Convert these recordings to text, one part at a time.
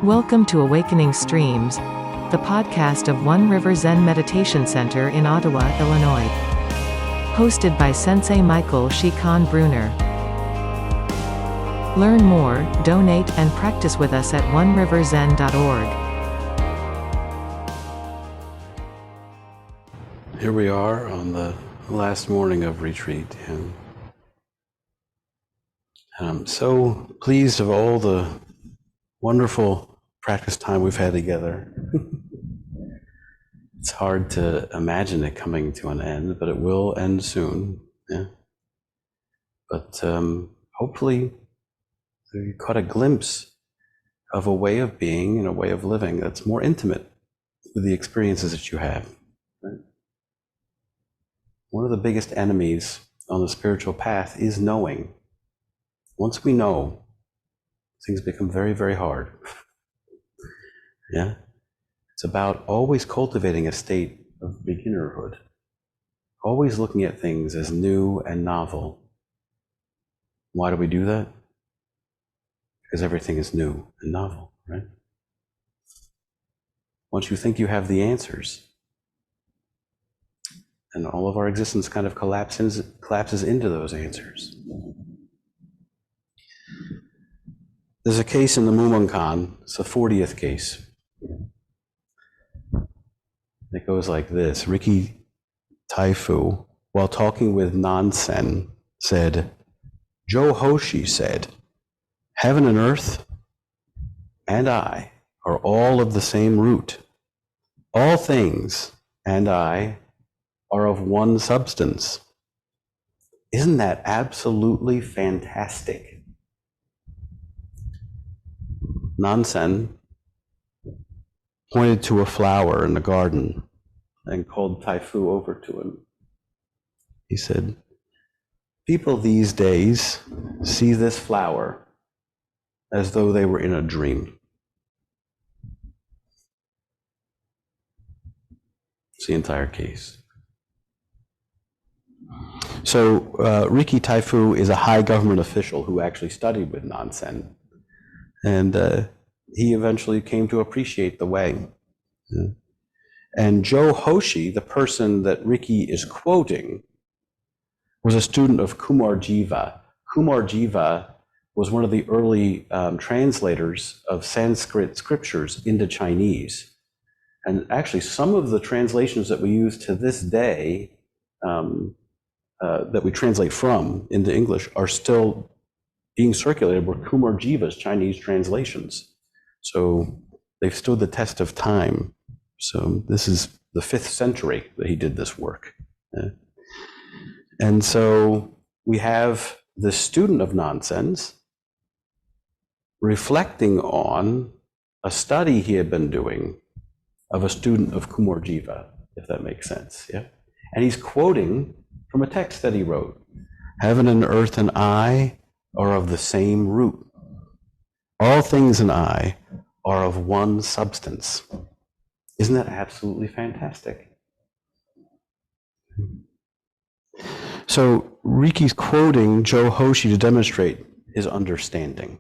Welcome to Awakening Streams, the podcast of One River Zen Meditation Center in Ottawa, Illinois. Hosted by Sensei Michael Brunner. Learn more, donate, and practice with us at oneriverzen.org. Here we are on the last morning of retreat, and I'm so pleased of all the wonderful practice time we've had together. It's hard to imagine it coming to an end, but it will end soon. Yeah. But hopefully you caught a glimpse of a way of being and a way of living that's more intimate with the experiences that you have. Right? One of the biggest enemies on the spiritual path is knowing. Once we know, things become very, very hard. Yeah? It's about always cultivating a state of beginnerhood, always looking at things as new and novel. Why do we do that? Because everything is new and novel, right? Once you think you have the answers, and all of our existence kind of collapses into those answers. There's a case in the Mumonkan, it's the 40th case. It goes like this. Riki Taifu, while talking with Nansen, said, "Joe Hoshi said, heaven and earth and I are all of the same root. All things and I are of one substance." Isn't that absolutely fantastic? Nansen pointed to a flower in the garden and called Taifu over to him. He said, "People these days see this flower as though they were in a dream." It's the entire case. So Riki Taifu is a high government official who actually studied with Nansen. And he eventually came to appreciate the way. Yeah. And Joe Hoshi, the person that Riki is quoting, was a student of Kumar Jiva. Kumar Jiva was one of the early translators of Sanskrit scriptures into Chinese. And actually, some of the translations that we use to this day, that we translate from into English, are still being circulated were Kumar Jiva's Chinese translations. So they've stood the test of time. So this is the 5th century that he did this work. Yeah. And so we have the student of Nansen's reflecting on a study he had been doing of a student of Kumar Jiva, if that makes sense. Yeah. And he's quoting from a text that he wrote. Heaven and earth and I are of the same root. All things and I are of one substance. Isn't that absolutely fantastic? So Riki's quoting Joe Hoshi to demonstrate his understanding.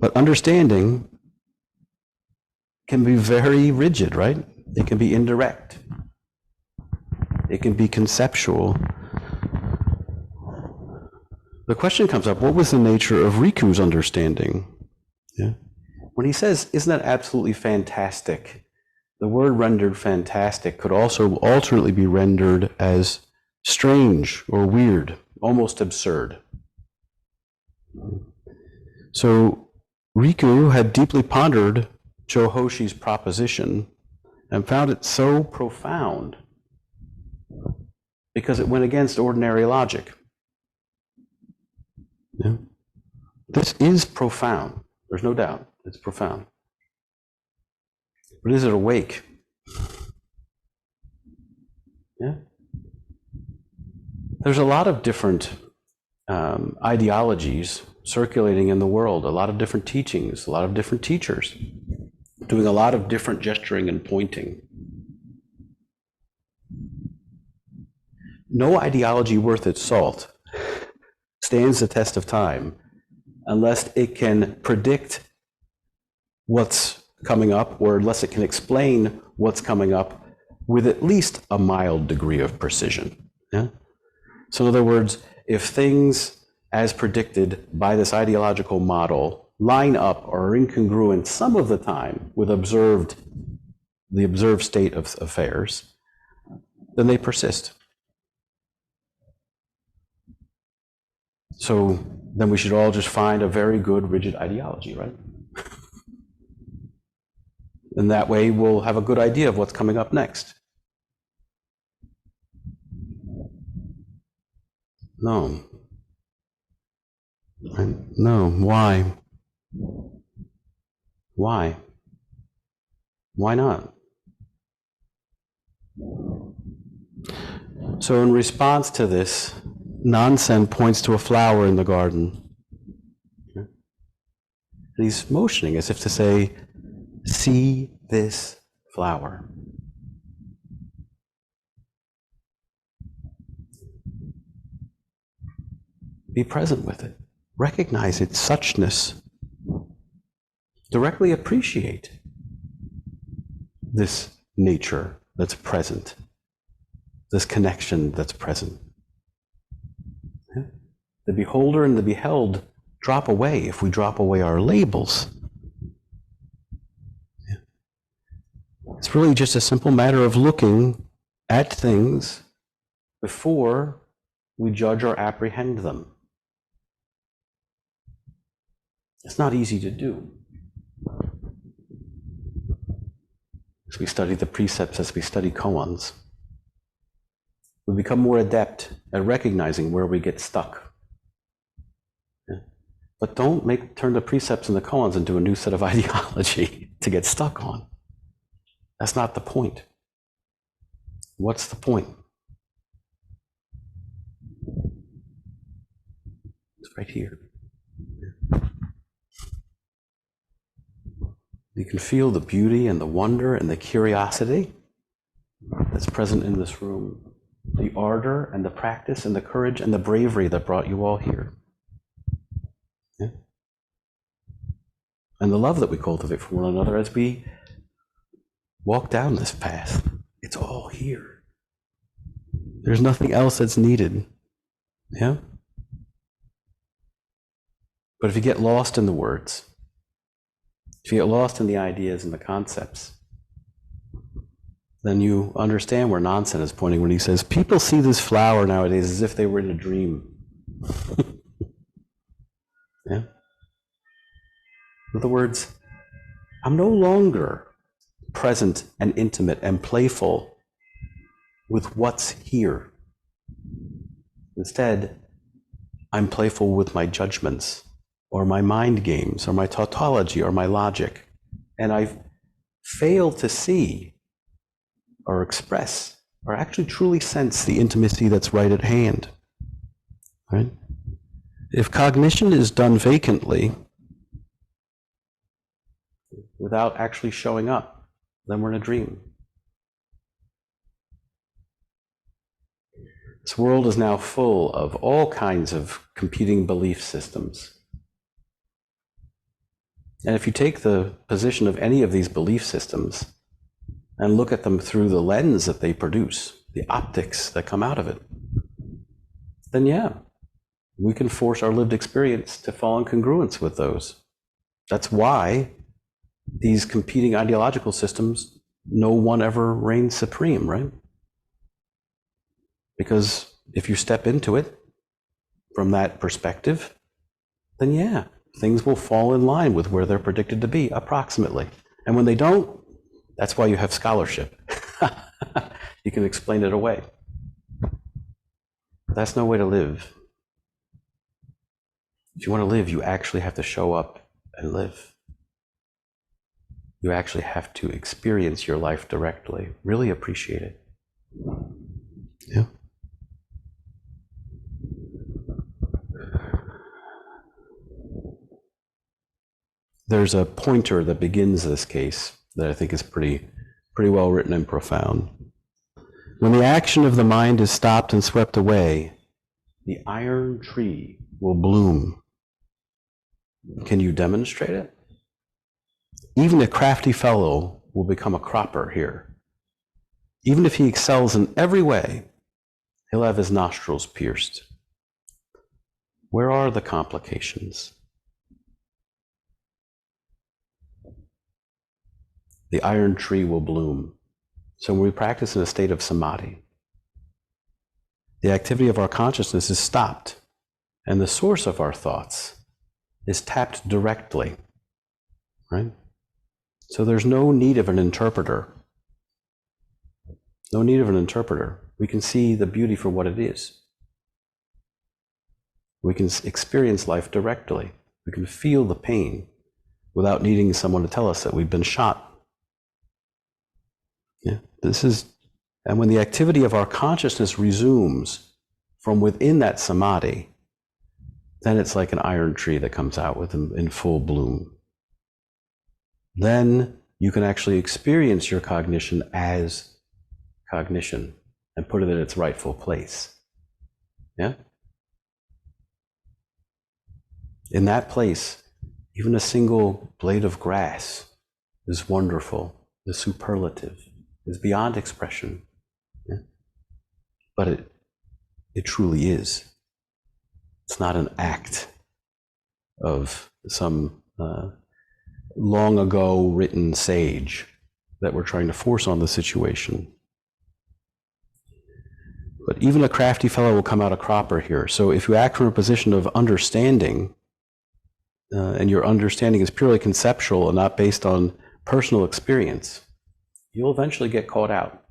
But understanding can be very rigid, right? It can be indirect. It can be conceptual. The question comes up, what was the nature of Riku's understanding? Yeah. When he says, isn't that absolutely fantastic? The word rendered fantastic could also alternately be rendered as strange or weird, almost absurd. So Riku had deeply pondered Joe Hoshi's proposition and found it so profound because it went against ordinary logic. Yeah. This is profound. There's no doubt. It's profound. But is it awake? Yeah. There's a lot of different ideologies circulating in the world, a lot of different teachings, a lot of different teachers doing a lot of different gesturing and pointing. No ideology worth its salt stands the test of time unless it can predict what's coming up, or unless it can explain what's coming up with at least a mild degree of precision. Yeah? So in other words, if things as predicted by this ideological model line up or are incongruent some of the time with the observed state of affairs, then they persist. So then we should all just find a very good rigid ideology, right? And that way we'll have a good idea of what's coming up next. No. No. Why? Why? Why not? So in response to this, Nansen points to a flower in the garden. And he's motioning as if to say, see this flower. Be present with it. Recognize its suchness. Directly appreciate this nature that's present, this connection that's present. Yeah? The beholder and the beheld drop away if we drop away our labels. Yeah. It's really just a simple matter of looking at things before we judge or apprehend them. It's not easy to do. As we study the precepts, as we study koans, we become more adept at recognizing where we get stuck. Yeah? But don't turn the precepts and the koans into a new set of ideology to get stuck on. That's not the point. What's the point? It's right here. You can feel the beauty and the wonder and the curiosity that's present in this room. The ardor and the practice and the courage and the bravery that brought you all here. Yeah? And the love that we cultivate for one another as we walk down this path. It's all here. There's nothing else that's needed. Yeah? But if you get lost in the words, if you get lost in the ideas and the concepts, then you understand where Nansen is pointing when he says, people see this flower nowadays as if they were in a dream. Yeah? In other words, I'm no longer present and intimate and playful with what's here. Instead, I'm playful with my judgments, or my mind games, or my tautology, or my logic. And I've failed to see, or express, or actually truly sense the intimacy that's right at hand. Right? If cognition is done vacantly, without actually showing up, then we're in a dream. This world is now full of all kinds of competing belief systems. And if you take the position of any of these belief systems and look at them through the lens that they produce, the optics that come out of it, then yeah, we can force our lived experience to fall in congruence with those. That's why these competing ideological systems, no one ever reigns supreme, right? Because if you step into it from that perspective, then yeah, things will fall in line with where they're predicted to be, approximately. And when they don't, that's why you have scholarship. You can explain it away. But that's no way to live. If you want to live, you actually have to show up and live. You actually have to experience your life directly, really appreciate it. Yeah. There's a pointer that begins this case that I think is pretty well written and profound. When the action of the mind is stopped and swept away, the iron tree will bloom. Can you demonstrate it? Even a crafty fellow will become a cropper here. Even if he excels in every way, he'll have his nostrils pierced. Where are the complications? The iron tree will bloom. So when we practice in a state of samadhi, the activity of our consciousness is stopped, and the source of our thoughts is tapped directly, right? So there's no need of an interpreter. No need of an interpreter. We can see the beauty for what it is. We can experience life directly. We can feel the pain without needing someone to tell us that we've been shot. Yeah, and when the activity of our consciousness resumes from within that samadhi, then it's like an iron tree that comes out in full bloom. Then you can actually experience your cognition as cognition and put it in its rightful place. Yeah? In that place, even a single blade of grass is wonderful, is superlative, is beyond expression. Yeah? But it truly is. It's not an act of some long ago written sage that we're trying to force on the situation. But even a crafty fellow will come out a cropper here. So if you act from a position of understanding, and your understanding is purely conceptual and not based on personal experience, you'll eventually get caught out.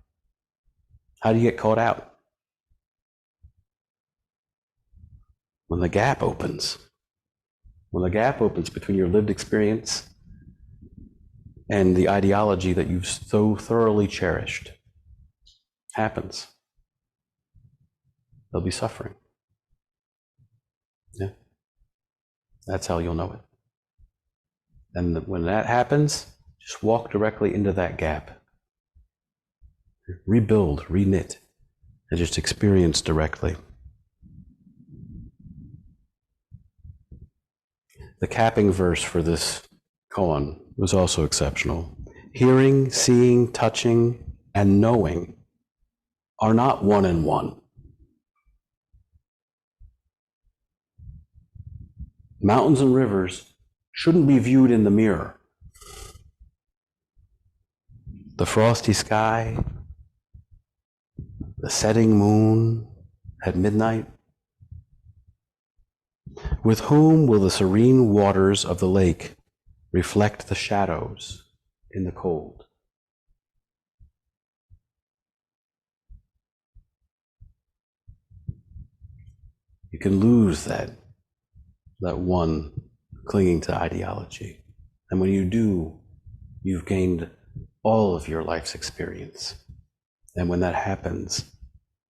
How do you get caught out? When the gap opens. When the gap opens between your lived experience and the ideology that you've so thoroughly cherished happens, there'll be suffering. Yeah. That's how you'll know it. And when that happens, just walk directly into that gap. Rebuild, reknit, and just experience directly. The capping verse for this koan was also exceptional. Hearing, seeing, touching, and knowing are not one in one. Mountains and rivers shouldn't be viewed in the mirror. The frosty sky, the setting moon at midnight. With whom will the serene waters of the lake reflect the shadows in the cold? You can lose that one clinging to ideology. And when you do, you've gained all of your life's experience. And when that happens,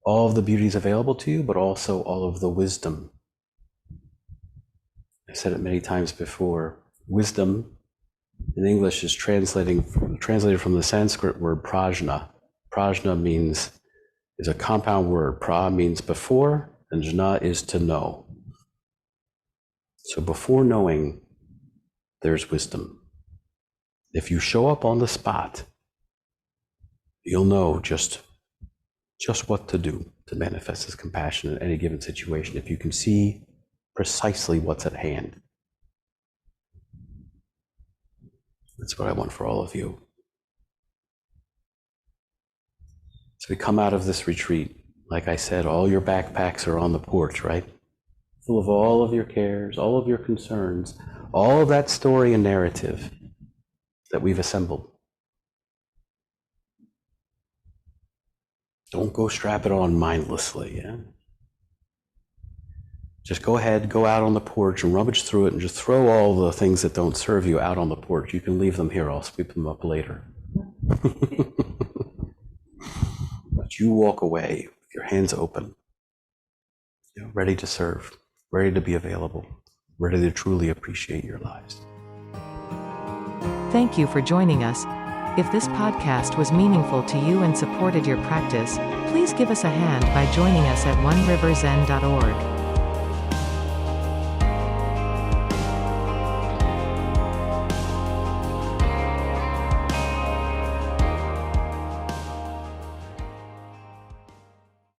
all of the beauty is available to you, but also all of the wisdom. I've said it many times before. Wisdom in English is translated from the Sanskrit word prajna. Prajna is a compound word. Pra means before, and jna is to know. So before knowing, there's wisdom. If you show up on the spot, you'll know just what to do to manifest this compassion in any given situation, if you can see precisely what's at hand. That's what I want for all of you. So we come out of this retreat, like I said, all your backpacks are on the porch, right? Full of all of your cares, all of your concerns, all of that story and narrative that we've assembled. Don't go strap it on mindlessly, yeah? Just go ahead, go out on the porch and rummage through it and just throw all the things that don't serve you out on the porch. You can leave them here, I'll sweep them up later. But you walk away with your hands open, ready to serve, ready to be available, ready to truly appreciate your lives. Thank you for joining us. If this podcast was meaningful to you and supported your practice, please give us a hand by joining us at oneriverzen.org.